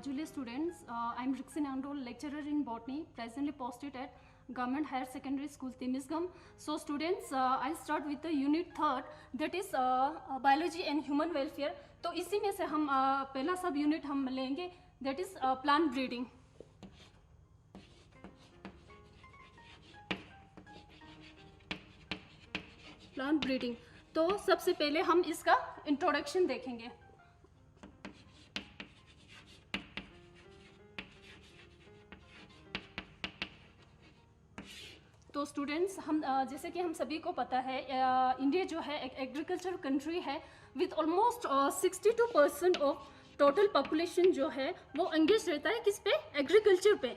Julia students, I'm Rixin Andol, lecturer in botany, presently posted at Government Higher Secondary School, Timisgam. So students, I start with the unit third, that is biology and human welfare. तो इसी में से हम पहला सब unit हम लेंगे, that is plant breeding. Plant breeding. तो सबसे पहले हम इसका इंट्रोडक्शन देखेंगे. तो स्टूडेंट्स, हम जैसे कि हम सभी को पता है, इंडिया जो है एक एग्रीकल्चर कंट्री है with almost 62% of total population जो है वो एंगेज रहता है किस पे? एग्रीकल्चर पे.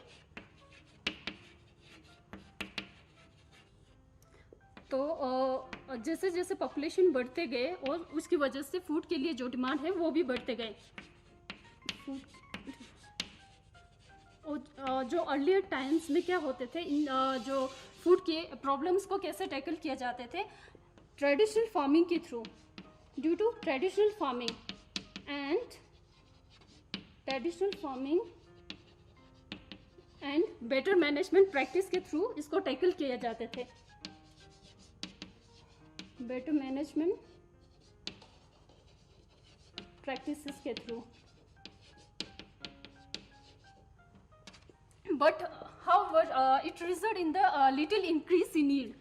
तो जैसे जैसे पॉपुलेशन बढ़ते गए और उसकी वजह से फूड के लिए जो डिमांड है वो भी बढ़ते गए. और जो अर्लियर टाइम्स में क्या होते थे, जो फूड के प्रॉब्लम्स को कैसे टैकल किया जाते थे? ट्रेडिशनल फार्मिंग के through. Due to traditional farming and better management practice के थ्रू इसको टैकल किया जाते थे. बेटर मैनेजमेंट प्रैक्टिसेस के through. But however, it resulted in the little increase in yield.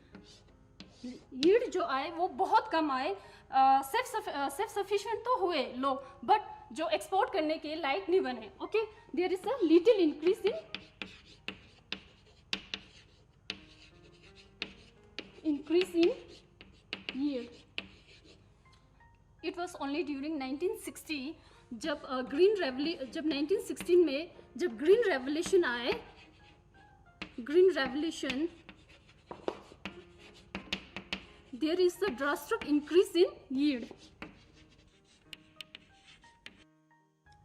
Yield जो आए वो बहुत कम आए. सेल्फ सफिशिएंट तो हुए लोग, बट जो एक्सपोर्ट करने के लायक नहीं बने. Okay, there is a little increase in yield. It was only during 1960 जब जब 1916 में जब ग्रीन रेवोल्यूशन आए, green revolution, there is a drastic increase in yield.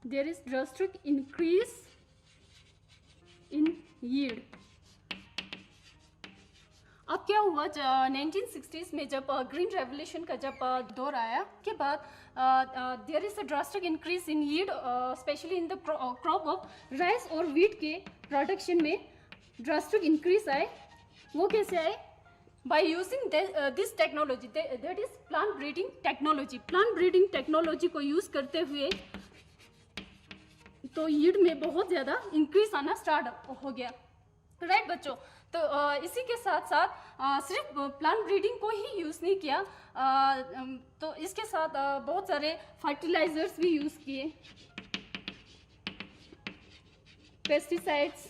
There is drastic increase in yield. अब क्या हुआ, 1960s में जब ग्रीन रेवोल्यूशन का जब दौर आया के बाद there is a drastic increase in yield, specially in the crop of rice और व्हीट के प्रोडक्शन में ड्रास्टिक इंक्रीज आए. वो कैसे आए? By using this technology, that is plant breeding technology. Plant breeding technology को यूज करते हुए तो यील्ड में बहुत ज़्यादा इंक्रीज आना स्टार्ट हो गया. राइट बच्चों, तो इसी के साथ साथ सिर्फ प्लांट ब्रीडिंग को ही यूज़ नहीं किया, तो इसके साथ बहुत सारे फर्टिलाइजर्स भी यूज़ किए, पेस्टिसाइड्स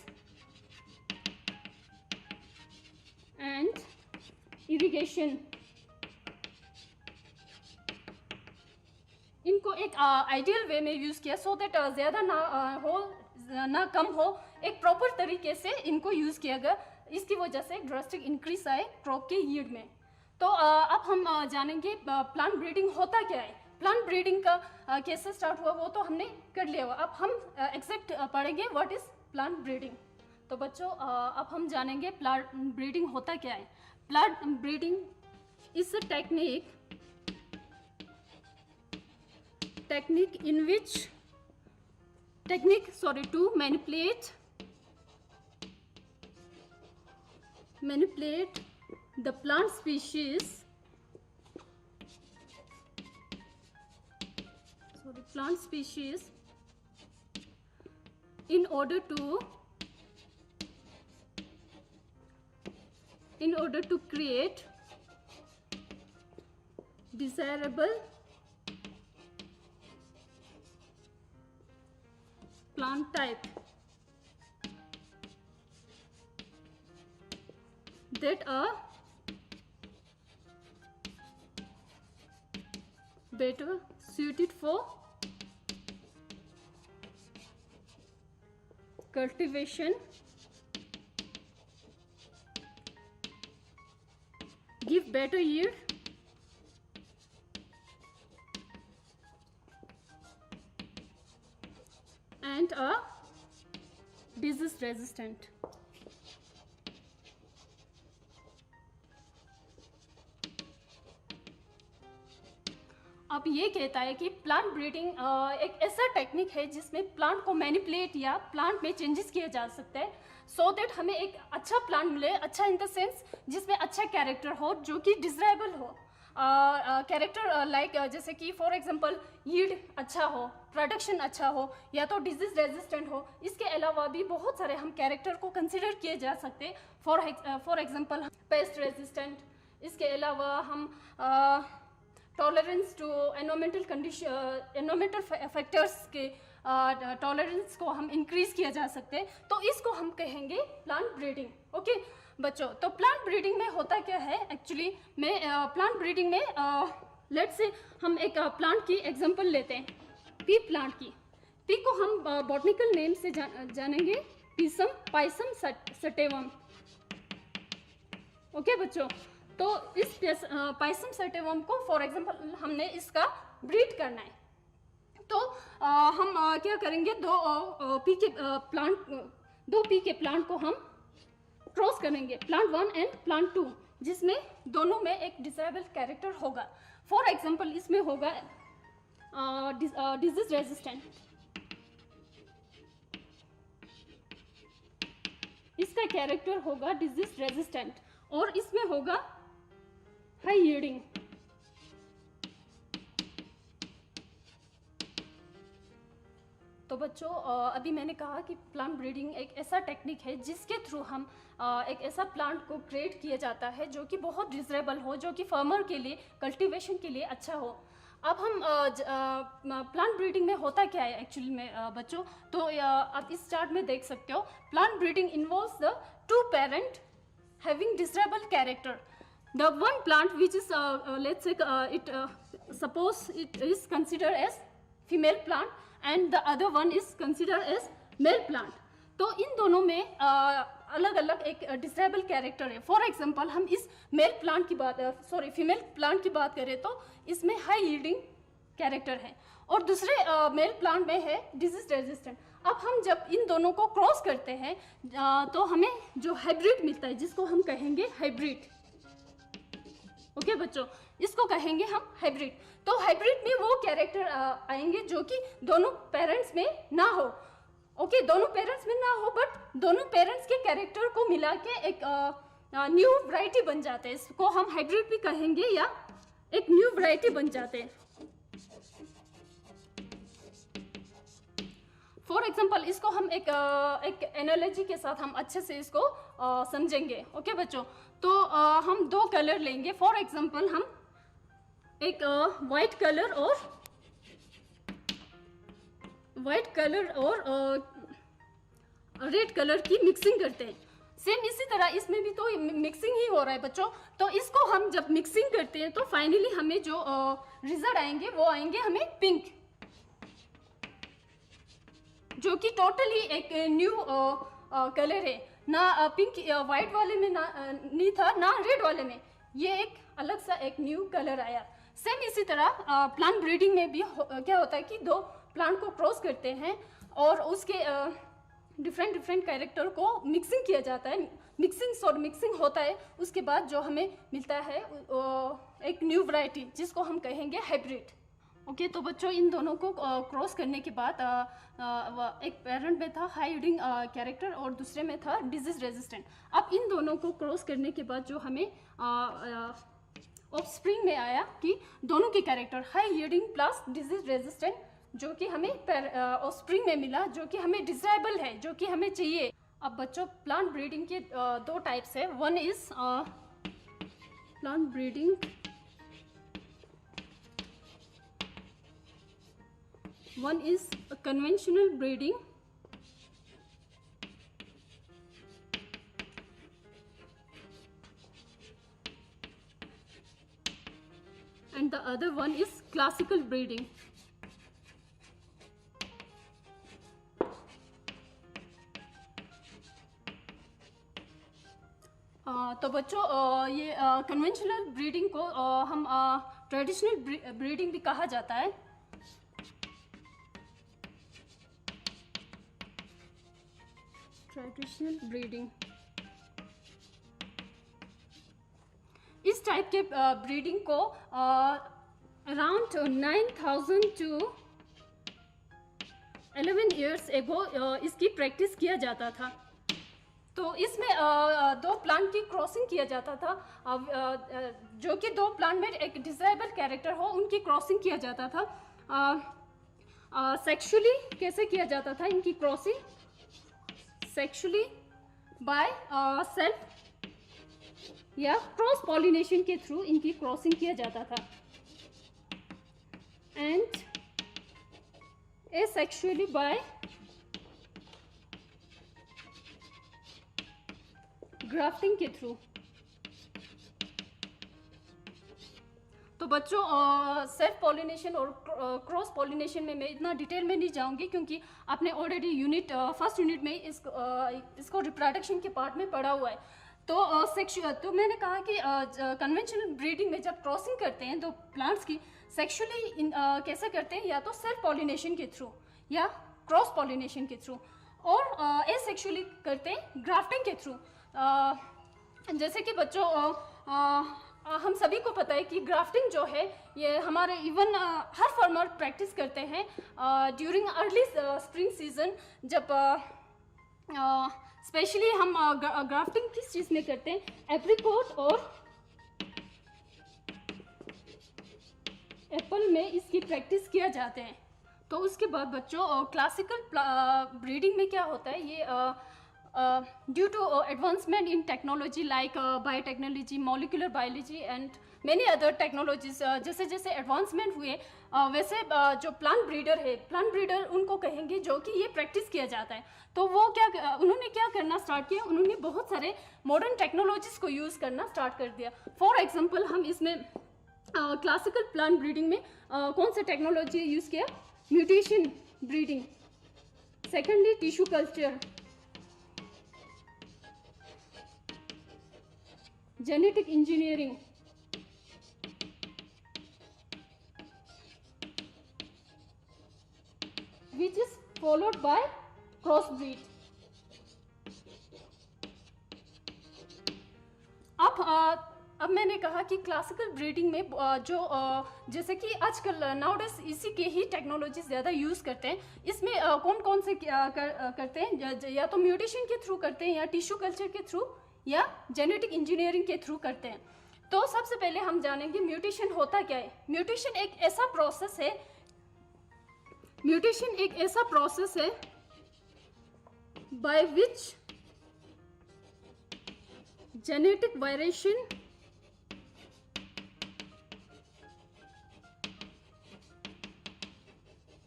एंड इरिगेशन. इनको एक आइडियल वे में यूज़ किया सो दैट ज़्यादा ना कम हो, एक प्रॉपर तरीके से इनको यूज़ किया गया. इसकी वजह से ड्रास्टिक इंक्रीज आए क्रॉप के यील्ड में. तो अब हम जानेंगे प्लांट ब्रीडिंग होता क्या है. प्लांट ब्रीडिंग का कैसे स्टार्ट हुआ वो तो हमने कर लिया हुआ. अब हम एग्जैक्ट पढ़ेंगे व्हाट इज प्लांट ब्रीडिंग. तो बच्चों, अब हम जानेंगे प्लांट ब्रीडिंग होता क्या है. Plant breeding is a technique to manipulate the plant species in order to create desirable plant type that are better suited for cultivation, give better yield, and are disease resistant. अब ये कहता है कि plant breeding एक ऐसा technique है जिसमें plant को मैनिपुलेट या प्लांट में चेंजेस किया जा सकता है सो दैट हमें एक अच्छा प्लांट मिले, अच्छा इन द सेंस जिसमें अच्छा कैरेक्टर हो, जो कि डिज़ायरेबल हो। कैरेक्टर लाइक जैसे कि फॉर एग्जांपल यील्ड अच्छा हो, प्रोडक्शन अच्छा हो, या तो डिजीज रेजिस्टेंट हो। इसके अलावा भी बहुत सारे हम कैरेक्टर को कंसिडर किए जा सकते हैं। फॉर एग्जांपल पेस्ट रेजिस्टेंट, इसके अलावा हम tolerance to environmental condition, environmental factors के टॉलरेंस को हम इंक्रीज किया जा सकते हैं, तो इसको हम कहेंगे प्लांट ब्रीडिंग। ओके बच्चों, तो प्लांट ब्रीडिंग में होता क्या है एक्चुअली में, प्लांट ब्रीडिंग में लेट्स से हम एक प्लांट की एग्जांपल लेते हैं, पी प्लांट की। पी को हम बॉटनिकल नेम से जानेंगे, पीसम पाइसम सटेवम। ओके बच्चों, तो इस पाइसम सटेवम को फॉर एग्जांपल हमने इसका ब्रीड करना है, तो हम क्या करेंगे, दो पी के प्लांट को हम क्रॉस करेंगे, प्लांट 1 एंड प्लांट 2, जिसमें दोनों में एक डिजायरेबल कैरेक्टर होगा। फॉर एग्जांपल इसमें होगा डिजीज रेजिस्टेंट, इसका कैरेक्टर होगा डिजीज रेजिस्टेंट, और इसमें होगा हाई यील्डिंग। तो बच्चों अभी मैंने कहा कि प्लांट ब्रीडिंग एक ऐसा टेक्निक है जिसके थ्रू हम एक ऐसा प्लांट को क्रिएट किया जाता है जो कि बहुत डिज़रेबल हो, जो कि फार्मर के लिए, कल्टीवेशन के लिए अच्छा हो। अब हम प्लांट ब्रीडिंग में होता क्या है एक्चुअली में बच्चों, तो आप इस चार्ट में देख सकते हो, plant breeding involves the two parent having desirable character. The one plant which is let's say it suppose it is considered as female plant and the other one is considered as male plant. तो इन दोनों में अलग अलग एक desirable character है। For example हम इस मेल प्लांट की बात, फीमेल प्लांट की बात करें तो इसमें हाई यील्डिंग कैरेक्टर है, और दूसरे मेल प्लांट में है डिजीज रेजिस्टेंट। अब हम जब इन दोनों को क्रॉस करते हैं तो हमें जो हाइब्रिड मिलता है, जिसको हम कहेंगे हाइब्रिड। ओके बच्चों, इसको कहेंगे हम हाइब्रिड। तो हाइब्रिड में वो कैरेक्टर आएंगे जो कि दोनों पेरेंट्स में ना हो। ओके, दोनों पेरेंट्स में ना हो, बट दोनों पेरेंट्स के कैरेक्टर को मिला के एक न्यू वैरायटी बन जाते हैं। इसको हम हाइब्रिड भी कहेंगे या एक न्यू वैरायटी बन जाते हैं। फॉर एग्जाम्पल इसको हम एक एनालॉजी के साथ हम अच्छे से इसको समझेंगे। ओके बच्चों, तो हम दो कलर लेंगे। फॉर एग्जाम्पल हम एक वाइट कलर और रेड कलर की मिक्सिंग करते हैं। सेम इसी तरह इसमें भी तो मिक्सिंग ही हो रहा है बच्चों। तो इसको हम जब मिक्सिंग करते हैं तो फाइनली हमें जो रिजल्ट आएंगे वो आएंगे हमें पिंक, जो कि टोटली एक न्यू कलर है। ना पिंक वाइट वाले में ना नहीं था, ना रेड वाले में, ये एक अलग सा एक न्यू कलर आया। सेम इसी तरह प्लांट ब्रीडिंग में भी क्या होता है कि दो प्लांट को क्रॉस करते हैं और उसके डिफरेंट कैरेक्टर को मिक्सिंग किया जाता है। मिक्सिंग होता है, उसके बाद जो हमें मिलता है एक न्यू वैरायटी, जिसको हम कहेंगे हाइब्रिड। ओके, तो बच्चों इन दोनों को क्रॉस करने के बाद एक पेरेंट में था हाई यील्डिंग कैरेक्टर और दूसरे में था डिजीज रेजिस्टेंट। अब इन दोनों को क्रॉस करने के बाद जो हमें ऑफस्प्रिंग में आया कि दोनों के character high yielding plus disease resistant, जो कि हमें ऑफस्प्रिंग में मिला, जो कि हमें डिजायरेबल है, जो कि हमें चाहिए। अब बच्चों प्लांट ब्रीडिंग के दो टाइप्स है। One is plant breeding, one is a conventional breeding and the other one is classical breeding. तो बच्चों ये कन्वेंशनल ब्रीडिंग को हम ट्रेडिशनल ब्रीडिंग भी कहा जाता है। ट्रेडिशनल ब्रीडिंग, इस टाइप के ब्रीडिंग को अराउंड 9,000 to 11 years एगो इसकी प्रैक्टिस किया जाता था। तो इसमें दो प्लांट की क्रॉसिंग किया जाता था, जो कि दो प्लांट में एक डिजायरेबल कैरेक्टर हो उनकी क्रॉसिंग किया जाता था। सेक्सुअली कैसे किया जाता था इनकी क्रॉसिंग? सेक्सुअली बाय सेल्फ या क्रॉस पॉलिनेशन के थ्रू इनकी क्रॉसिंग किया जाता था। एंड एसेक्सुअली बाय ग्राफ्टिंग के थ्रू। तो बच्चों सेल्फ पॉलिनेशन और क्रॉस पॉलिनेशन में मैं इतना डिटेल में नहीं जाऊंगी, क्योंकि आपने ऑलरेडी फर्स्ट यूनिट में इसको रिप्रोडक्शन के पार्ट में पढ़ा हुआ है। तो मैंने कहा कि कन्वेंशनल ब्रीडिंग में जब क्रॉसिंग करते हैं दो प्लांट्स की, सेक्सुअली कैसे करते हैं? या तो सेल्फ पॉलिनेशन के थ्रू या क्रॉस पॉलिनेशन के थ्रू, और एसेक्सुअली करते हैं ग्राफ्टिंग के थ्रू। जैसे कि बच्चों हम सभी को पता है कि ग्राफ्टिंग जो है ये हमारे इवन हर फार्मर प्रैक्टिस करते हैं ड्यूरिंग अर्ली स्प्रिंग सीजन, जब स्पेशली हम ग्राफ्टिंग किस चीज़ में करते हैं? एप्रिकॉट और एप्पल में इसकी प्रैक्टिस किया जाते हैं। तो उसके बाद बच्चों क्लासिकल ब्रीडिंग में क्या होता है? ये due to advancement in technology like biotechnology, molecular biology and many other technologies, जैसे जैसे एडवांसमेंट हुए वैसे जो प्लांट ब्रीडर उनको कहेंगे जो कि ये प्रैक्टिस किया जाता है। तो वो उन्होंने क्या करना स्टार्ट किया? उन्होंने बहुत सारे मॉडर्न टेक्नोलॉजीज को यूज़ करना स्टार्ट कर दिया। फॉर एग्जाम्पल हम इसमें क्लासिकल प्लांट ब्रीडिंग में कौन सा टेक्नोलॉजी यूज़ किया? Mutation breeding, secondly tissue culture, genetic engineering, which is followed by crossbreed। अब मैंने कहा कि क्लासिकल ब्रीडिंग में जैसे कि आजकल नाउडेज इसी के ही टेक्नोलॉजी ज़्यादा यूज़ करते हैं। इसमें कौन कौन से करते हैं? या तो म्यूटेशन के थ्रू करते हैं, या टिश्यू कल्चर के थ्रू, या जेनेटिक इंजीनियरिंग के थ्रू करते हैं। तो सबसे पहले हम जानेंगे म्यूटेशन होता क्या है। म्यूटेशन एक ऐसा प्रोसेस है by which genetic variation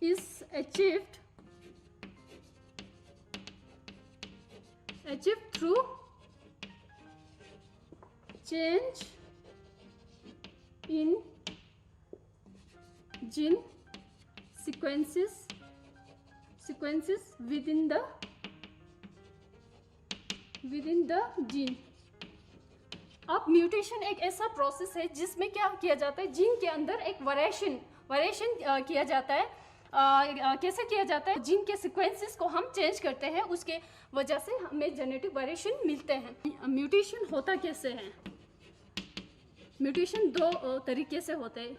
is achieved through change in gene sequences within the gene। अब म्यूटेशन एक ऐसा प्रोसेस है जिसमें क्या किया जाता है? जीन के अंदर एक वेरिएशन किया जाता है। कैसे किया जाता है? जीन के सीक्वेंसेस को हम चेंज करते हैं, उसके वजह से हमें जेनेटिक वेरिएशन मिलते हैं। म्यूटेशन होता कैसे है? म्यूटेशन दो तरीके से होते हैं।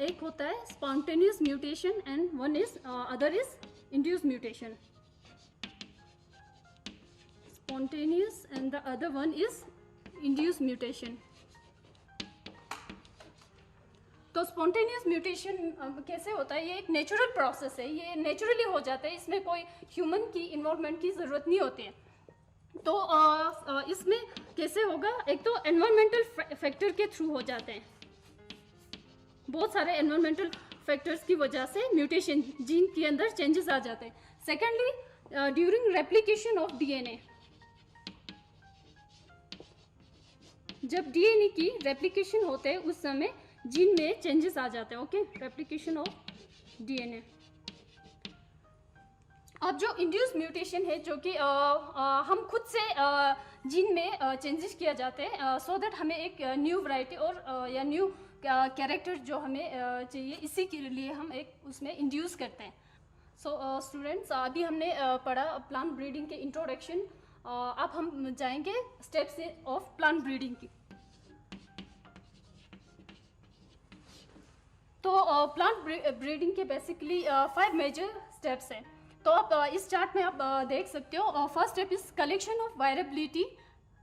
एक होता है spontaneous mutation and other is induce mutation. Spontaneous and the other one is induce mutation. तो स्पॉन्टेनियस म्यूटेशन कैसे होता है? ये एक नेचुरल प्रोसेस है, ये नेचुरली हो जाता है, इसमें कोई ह्यूमन की इन्वॉल्वमेंट की ज़रूरत नहीं होती है। तो इसमें कैसे होगा? एक तो एनवायरमेंटल फैक्टर के थ्रू हो जाते हैं, बहुत सारे एनवायरमेंटल फैक्टर्स की वजह से म्यूटेशन जीन के अंदर चेंजेस आ जाते हैं। Secondly during replication of DNA, जब डीएनए की रेप्लिकेशन होते हैं उस समय जीन में चेंजेस आ जाते हैं। Okay, replication of DNA. अब जो इंड्यूस म्यूटेशन है, जो कि हम खुद से जीन में चेंजेस किया जाते हैं सो दैट हमें एक न्यू वैरायटी और या न्यू कैरेक्टर जो हमें चाहिए, इसी के लिए हम एक उसमें इंड्यूस करते हैं। सो स्टूडेंट्स, अभी हमने पढ़ा प्लांट ब्रीडिंग के इंट्रोडक्शन। अब हम जाएंगे स्टेप्स ऑफ प्लांट ब्रीडिंग की। तो प्लांट ब्रीडिंग के बेसिकली 5 मेजर स्टेप्स हैं। तो आप इस चार्ट में आप देख सकते हो। First step is collection of variability,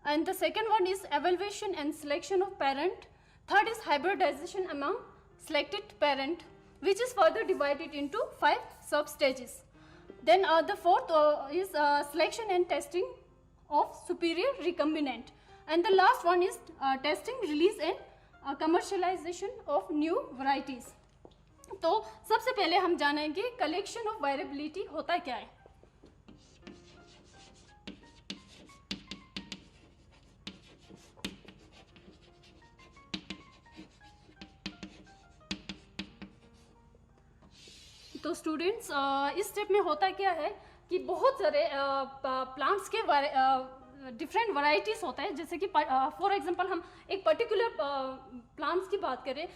and the second one is evaluation and selection of parent. Third is hybridization among selected parent, which is further divided into 5 sub stages. Then the fourth is selection and testing of superior recombinant, and the last one is testing, release and commercialization of new varieties. तो सबसे पहले हम जानेंगे collection of वायरेबिलिटी होता क्या है। तो students इस स्टेप में होता क्या है कि बहुत सारे प्लांट्स के डिफरेंट वैरायटीज होता है। जैसे कि फॉर एग्जांपल हम एक पर्टिकुलर प्लांट्स की बात करें,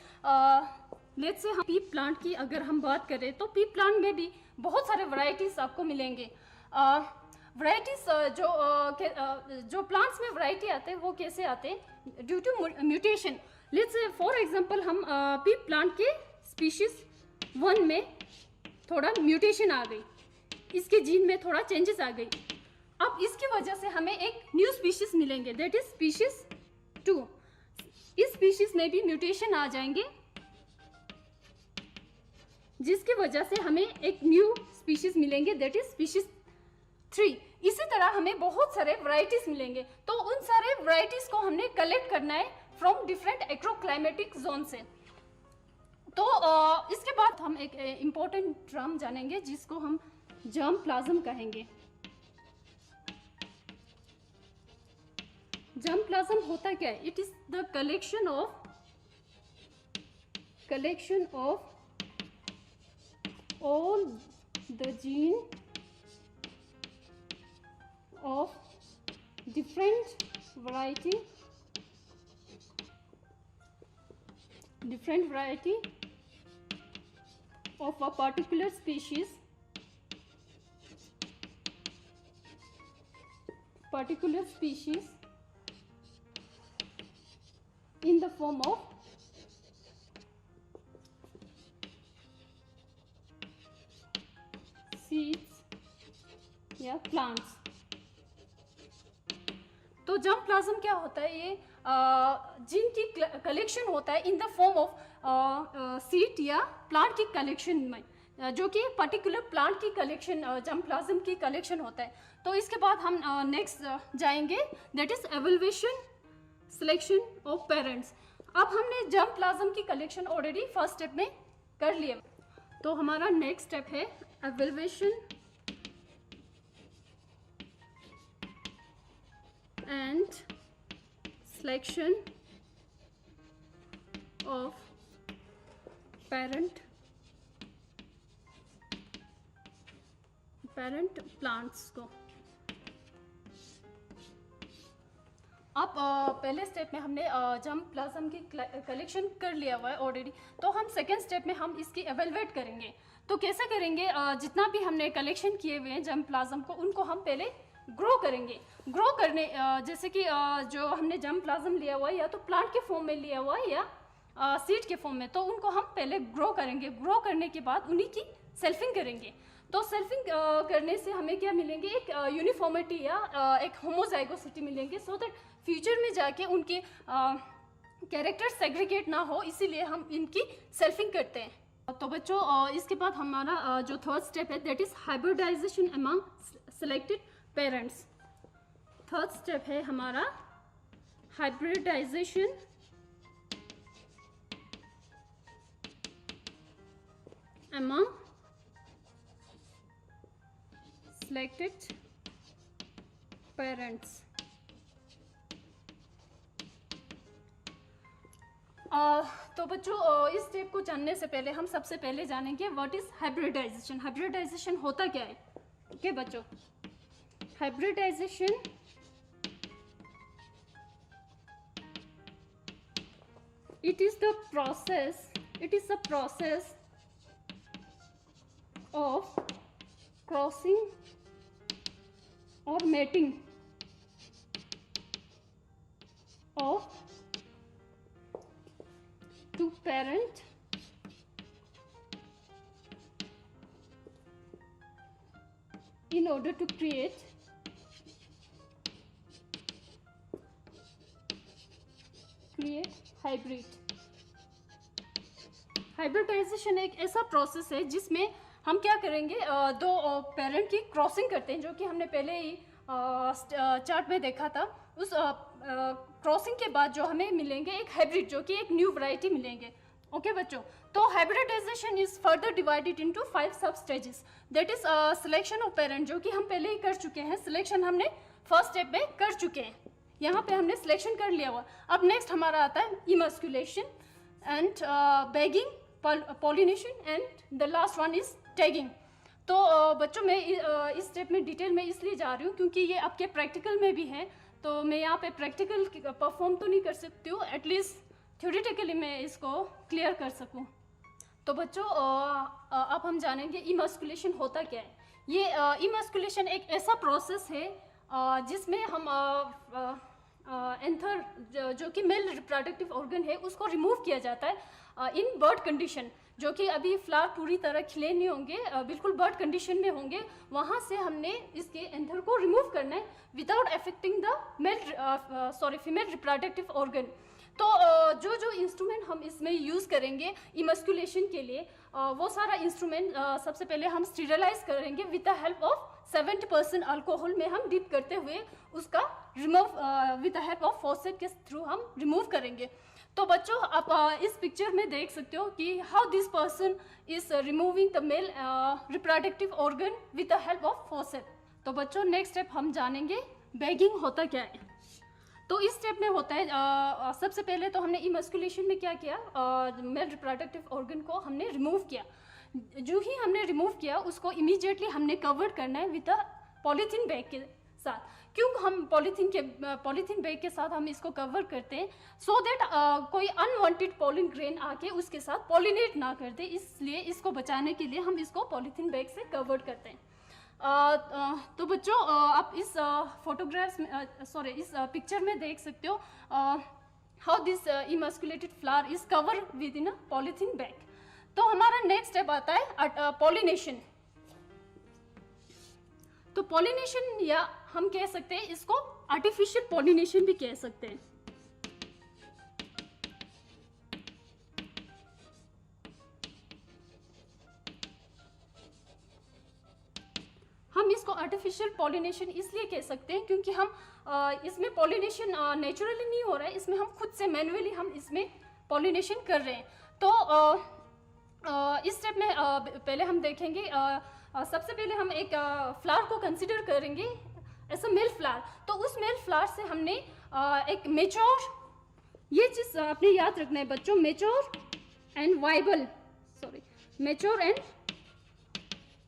लेट्स से हम पी प्लांट की अगर हम बात करें तो पी प्लांट में भी बहुत सारे वैरायटीज आपको मिलेंगे। वैरायटीज जो प्लांट्स में वैरायटी आते हैं वो कैसे आते हैं, due to mutation. Let's say for example हम पी प्लांट के स्पीशीज 1 में थोड़ा म्यूटेशन आ गई, इसके जीन में थोड़ा चेंजेस आ गई। अब इसकी वजह से हमें एक न्यू स्पीशीज मिलेंगे, दैट इज स्पीशीज 2। इस स्पीशीज में भी म्यूटेशन आ जाएंगे, जिसकी वजह से हमें एक न्यू स्पीशीज मिलेंगे, दैट इज स्पीशीज 3। इसी तरह हमें बहुत सारे वैरायटीज मिलेंगे। तो उन सारे वैरायटीज को हमने कलेक्ट करना है फ्रॉम डिफरेंट एग्रोक्लाइमेटिक जोन से। तो इसके बाद हम एक इम्पोर्टेंट टर्म जानेंगे जिसको हम जर्म प्लाज्म कहेंगे। जर्म प्लाज्म होता क्या है? It is the collection of all the gene of different variety of a particular species in the form of seeds या plants। तो जर्म प्लाज्म क्या होता है? ये जीन की कलेक्शन होता है in the form of seed या प्लांट की कलेक्शन में, जो कि पर्टिकुलर प्लांट की कलेक्शन जर्म प्लाज्म की कलेक्शन होता है। तो इसके बाद हम नेक्स्ट जाएंगे, that is evaluation selection of parents. अब हमने जर्म प्लाज्म की कलेक्शन ऑलरेडी फर्स्ट स्टेप में कर लिया, तो हमारा नेक्स्ट स्टेप है एवल्यूएशन and selection of parent plants को। अब पहले स्टेप में हमने जर्म प्लाज्म की कलेक्शन कर लिया हुआ है ऑलरेडी, तो हम सेकेंड स्टेप में हम इसकी एवेलुएट करेंगे। तो कैसे करेंगे? जितना भी हमने कलेक्शन किए हुए हैं जर्म प्लाज्म को, उनको हम पहले ग्रो करेंगे। ग्रो करने जैसे कि जो हमने जर्म प्लाज्म लिया हुआ है या तो प्लांट के फॉर्म में लिया हुआ है या सीड के फॉर्म में, तो उनको हम पहले ग्रो करेंगे। ग्रो करने के बाद उन्हीं की सेल्फिंग करेंगे। तो सेल्फिंग करने से हमें क्या मिलेंगे? एक यूनिफॉर्मिटी या एक होमोजाइगोसिटी मिलेंगे, सो दैट फ्यूचर में जाके उनके कैरेक्टर सेग्रीगेट ना हो, इसीलिए हम इनकी सेल्फिंग करते हैं। तो बच्चों इसके बाद हमारा जो थर्ड स्टेप है, that is hybridization among selected parents. Third step है हमारा हाइब्रिडाइजेशन among selected parents। तो बच्चों इस स्टेप को जानने से पहले हम सबसे पहले जानेंगे व्हाट इज हाइब्रिडाइजेशन। हाइब्रिडाइजेशन होता क्या है? ओके बच्चों, hybridisation it is the process of crossing or mating of two parent in order to create hybrid. Hybridization एक ऐसा प्रोसेस है जिसमें हम क्या करेंगे, दो पेरेंट की क्रॉसिंग करते हैं, जो कि हमने पहले ही चार्ट में देखा था। उस क्रॉसिंग के बाद जो हमें मिलेंगे एक हाइब्रिड, जो कि एक न्यू वैरायटी मिलेंगे। ओके बच्चों, तो hybridization is further divided into 5 sub stages. That is selection of parent, जो कि हम पहले ही कर चुके हैं। सिलेक्शन हमने फर्स्ट स्टेप में कर चुके हैं, यहाँ पे हमने सिलेक्शन कर लिया हुआ। अब नेक्स्ट हमारा आता है इमस्कुलेशन and bagging, pollination and the last one is tagging. तो बच्चों मैं इस स्टेप में डिटेल में इसलिए जा रही हूँ क्योंकि ये आपके प्रैक्टिकल में भी है, तो मैं यहाँ पे प्रैक्टिकल परफॉर्म तो नहीं कर सकती हूँ, एटलीस्ट थ्योरेटिकली मैं इसको क्लियर कर सकूँ। तो बच्चों अब हम जानेंगे इमस्कुलेशन होता क्या है। ये इमस्कुलेशन एक ऐसा प्रोसेस है जिसमें हम एंथर जो कि मेल रिप्रोडक्टिव ऑर्गन है उसको रिमूव किया जाता है इन बर्ड कंडीशन, जो कि अभी फ्लावर पूरी तरह खिले नहीं होंगे, बिल्कुल बर्ड कंडीशन में होंगे। वहाँ से हमने इसके एंथर को रिमूव करना है without affecting the female reproductive organ. तो जो इंस्ट्रूमेंट हम इसमें यूज़ करेंगे इमस्कुलेशन के लिए, वो सारा इंस्ट्रूमेंट सबसे पहले हम स्टीरिलाइज करेंगे with the help of 70% alcohol में हम डिप करते हुए उसका remove with the help of faucet के थ्रू हम रिमूव करेंगे। तो बच्चों आप इस पिक्चर में देख सकते हो कि how this person is removing the male reproductive organ with the help of faucet. तो बच्चों नेक्स्ट स्टेप हम जानेंगे बैगिंग होता क्या है। तो इस स्टेप में होता है सबसे पहले तो हमने इमस्कुलेशन में क्या किया, मेल रिप्रोडक्टिव ऑर्गन को हमने रिमूव किया। जो ही हमने रिमूव किया उसको इमीडिएटली हमने कवर करना है विद अ पॉलीथीन बैग के साथ। क्यों हम पॉलीथीन बैग के साथ हम इसको कवर करते हैं, सो दैट कोई अनवांटेड पॉलिन ग्रेन आके उसके साथ पॉलिनेट ना कर दे, इसलिए इसको बचाने के लिए हम इसको पॉलीथीन बैग से कवर करते हैं। तो बच्चों आप इस फोटोग्राफ्स में इस पिक्चर में देख सकते हो how this emasculated flower is cover within a polythene bag. तो हमारा नेक्स्ट स्टेप आता है पॉलिनेशन। तो पॉलिनेशन या हम कह सकते हैं इसको आर्टिफिशियल पॉलिनेशन भी कह सकते हैं। हम इसको आर्टिफिशियल पॉलिनेशन इसलिए कह सकते हैं क्योंकि हम इसमें पॉलिनेशन नेचुरली नहीं हो रहा है, इसमें हम खुद से मैन्युअली हम इसमें पॉलिनेशन कर रहे हैं। तो इस स्टेप में पहले हम देखेंगे, सबसे पहले हम एक फ्लावर को कंसिडर करेंगे एज अ मेल फ्लावर। तो उस मेल फ्लावर से हमने एक मेच्योर, ये चीज़ आपने याद रखना है बच्चों, mature and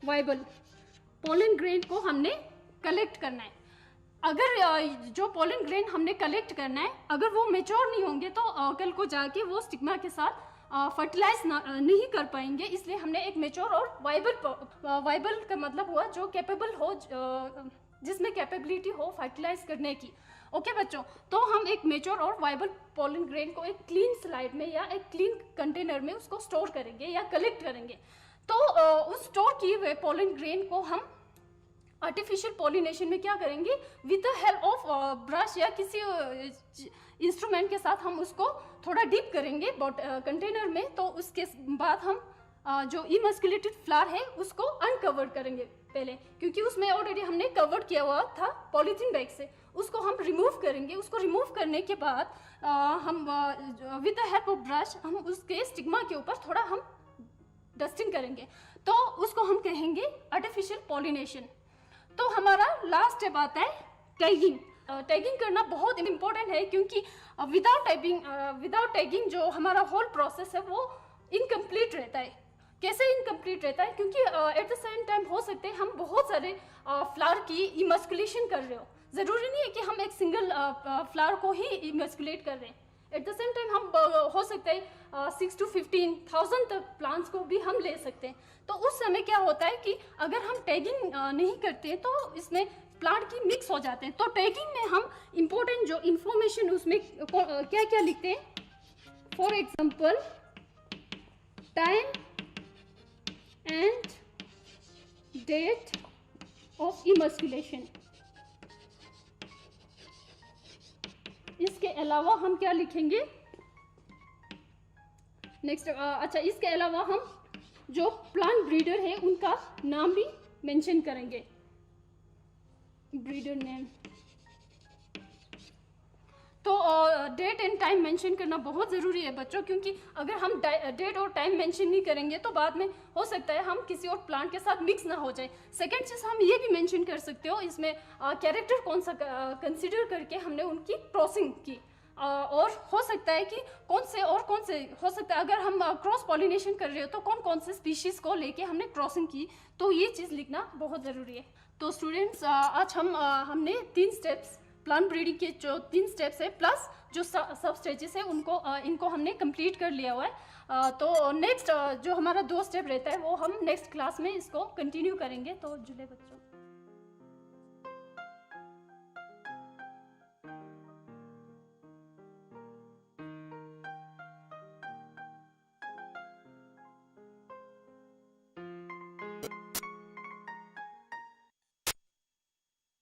viable pollen grain को हमने कलेक्ट करना है। अगर जो पोलन ग्रेन हमने कलेक्ट करना है अगर वो मेच्योर नहीं होंगे तो कल को जाके वो स्टिग्मा के साथ फर्टिलाइज नहीं कर पाएंगे, इसलिए हमने एक मेच्योर और वाइबल का मतलब हुआ जो कैपेबल हो, जिसमें कैपेबिलिटी हो फर्टिलाइज करने की। ओके बच्चों, तो हम एक मेच्योर और वाइबल पोलन ग्रेन को एक क्लीन स्लाइड में या एक क्लीन कंटेनर में उसको स्टोर करेंगे या कलेक्ट करेंगे। तो उस स्टोर किए हुए पोलन ग्रेन को हम आर्टिफिशियल पॉलिनेशन में क्या करेंगे, with the help of brush या किसी इंस्ट्रूमेंट के साथ हम उसको थोड़ा डीप करेंगे कंटेनर में। तो उसके बाद हम जो इमस्कुलेटेड फ्लावर है उसको अनकवर करेंगे पहले, क्योंकि उसमें ऑलरेडी हमने कवर किया हुआ था पॉलीथीन बैग से। उसको हम रिमूव करेंगे। उसको रिमूव करने के बाद हम with the help of brush हम उसके स्टिग्मा के ऊपर थोड़ा हम डस्टिंग करेंगे, तो उसको हम कहेंगे आर्टिफिशियल पॉलिनेशन। तो हमारा लास्ट स्टेप आता है टैगिंग। टैगिंग करना बहुत इंपॉर्टेंट है क्योंकि विदाउट टैगिंग जो हमारा होल प्रोसेस है वो इनकम्प्लीट रहता है। कैसे इनकम्प्लीट रहता है, क्योंकि एट द सेम टाइम हो सकते हैं हम बहुत सारे फ्लावर की इमस्कुलेशन कर रहे हो। ज़रूरी नहीं है कि हम एक सिंगल फ्लावर को ही इमस्कुलेट कर रहे हैं। एट द सेम टाइम हम हो सकता है 6 to 15,000 तक प्लांट्स को भी हम ले सकते हैं। तो उस समय क्या होता है कि अगर हम टैगिंग नहीं करते तो इसमें प्लांट की मिक्स हो जाते हैं। तो टैगिंग में हम इम्पोर्टेंट जो इंफॉर्मेशन उसमें क्या क्या लिखते हैं, for example time and date of emasculation. इसके अलावा हम क्या लिखेंगे नेक्स्ट? अच्छा, इसके अलावा हम जो प्लांट ब्रीडर है उनका नाम भी मेंशन करेंगे, ब्रीडर नेम। तो डेट एंड टाइम मेंशन करना बहुत ज़रूरी है बच्चों, क्योंकि अगर हम डेट और टाइम मेंशन नहीं करेंगे तो बाद में हो सकता है हम किसी और प्लांट के साथ मिक्स ना हो जाए। सेकेंड चीज़ हम ये भी मेंशन कर सकते हो इसमें कैरेक्टर कौन सा कंसिडर करके हमने उनकी क्रॉसिंग की, और हो सकता है कि कौन से हो सकता है अगर हम क्रॉस पॉलिनेशन कर रहे हो तो कौन कौन से स्पीशीज़ को लेके हमने क्रॉसिंग की, तो ये चीज़ लिखना बहुत ज़रूरी है। तो स्टूडेंट्स आज हमने 3 स्टेप्स, प्लांट ब्रीडिंग के जो 3 स्टेप्स है प्लस जो सब स्टेजेस है इनको हमने कंप्लीट कर लिया हुआ है। तो नेक्स्ट जो हमारा 2 स्टेप रहता है वो हम नेक्स्ट क्लास में इसको कंटिन्यू करेंगे। तो जुड़े बच्चों।